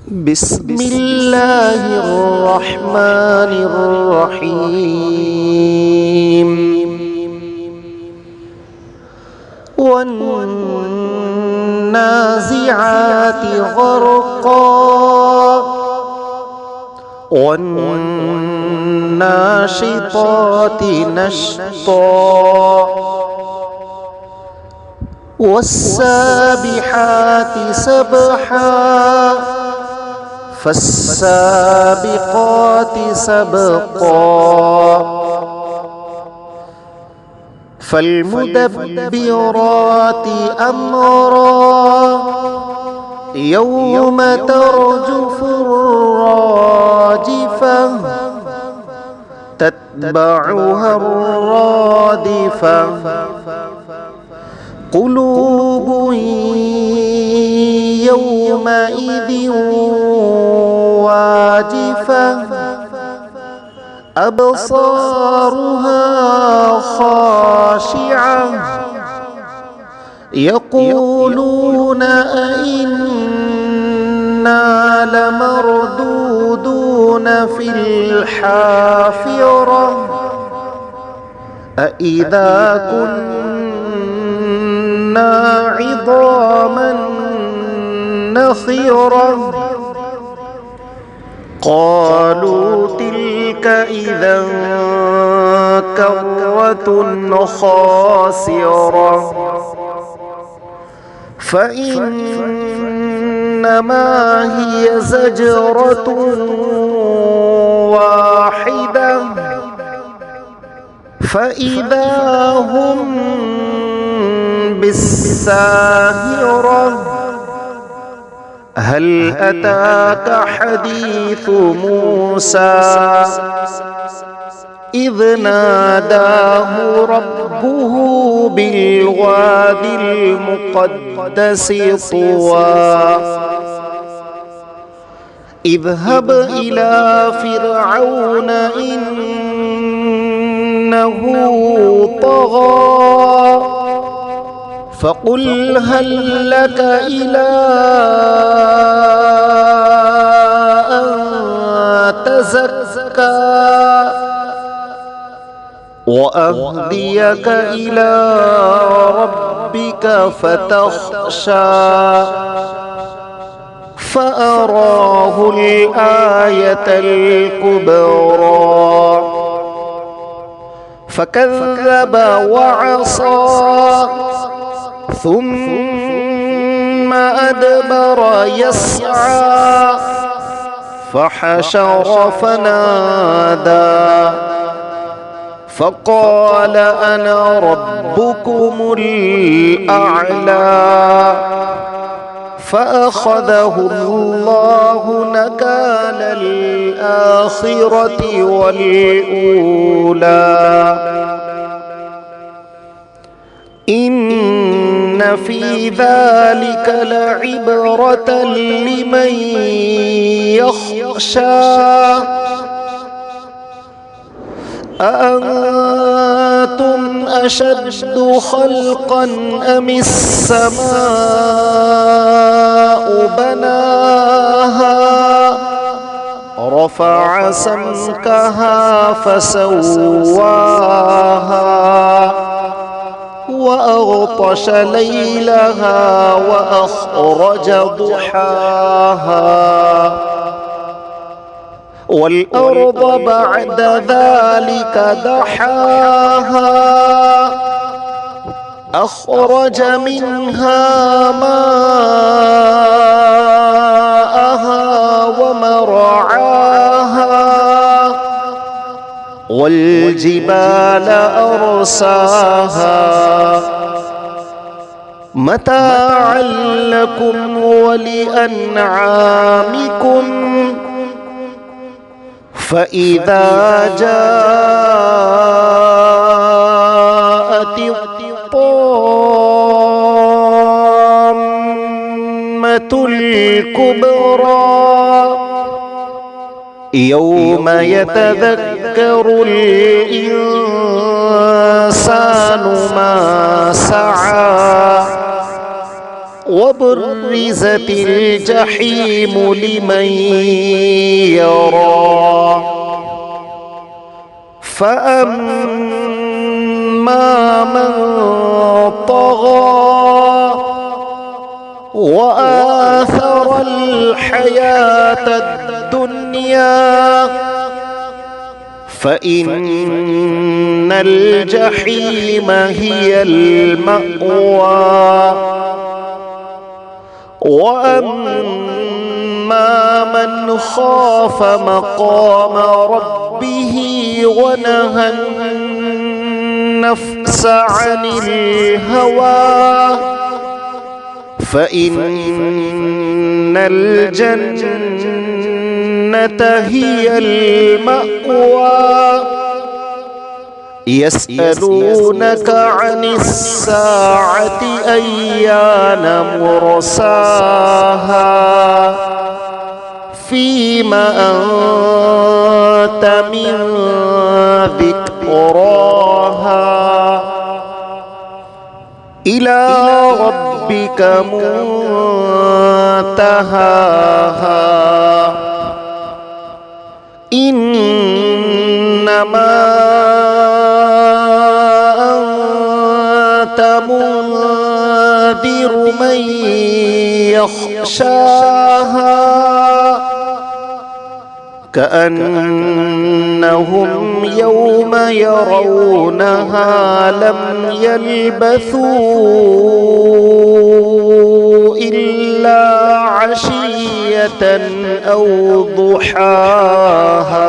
بسم الله الرحمن الرحيم والنازعات غرقا والناشطات نشطا والسابحات سبحا فالسابقات سبقا فالمدبرات أمرا يوم ترجف الراجفة تتبعها الرادفة قلوب يومئذ واجفة أبصارها خاشعة يقولون أئنا لمردودون في الحافرة أئذا كنا عظاما نخرة قالوا تلك إذا كرة خاسرة فإنما هي زجرة واحدة فإذا هم بالساهرة هل أتاك حديث موسى إذ ناداه ربه بالوادي المقدس طوى اذهب إلى فرعون إنه طغى فقل هل لك إلى أن تزكى وأهديك إلى ربك فتخشى فأراه الآية الكبرى فكذب وعصى ثم أدبر يسعى فحشر فنادى فقال أنا ربكم الأعلى فأخذه الله نكال الآخرة والأولى إن في ذلك لعبرة لمن يخشى أأنتم أشد خلقا أم السماء بناها رفع سمكها فسواها وأغطش ليلها وأخرج ضحاها والأرض بعد ذلك دحاها أخرج منها ماءها ومرعاها والجبال أرساها متاعا لكم ولأنعامكم فإذا جاءت الطامة الكبرى يوم يتذكر الإنسان ما سعى وبرزت الجحيم لمن يرى فأما من طغى وآثر الحياة الدنيا فإن الجحيم هي المأوى وأما من خاف مقام ربه ونهى النفس عن الهوى فإن الجنة هي المأوى يسألونك عن الساعة أيان مرساها فيما أنت من ذكراها إلى ربك منتهاها إنما أنت منذر من يخشاها كأنهم يوم يرونها لم يلبثوا إلا عشية أو ضحاها.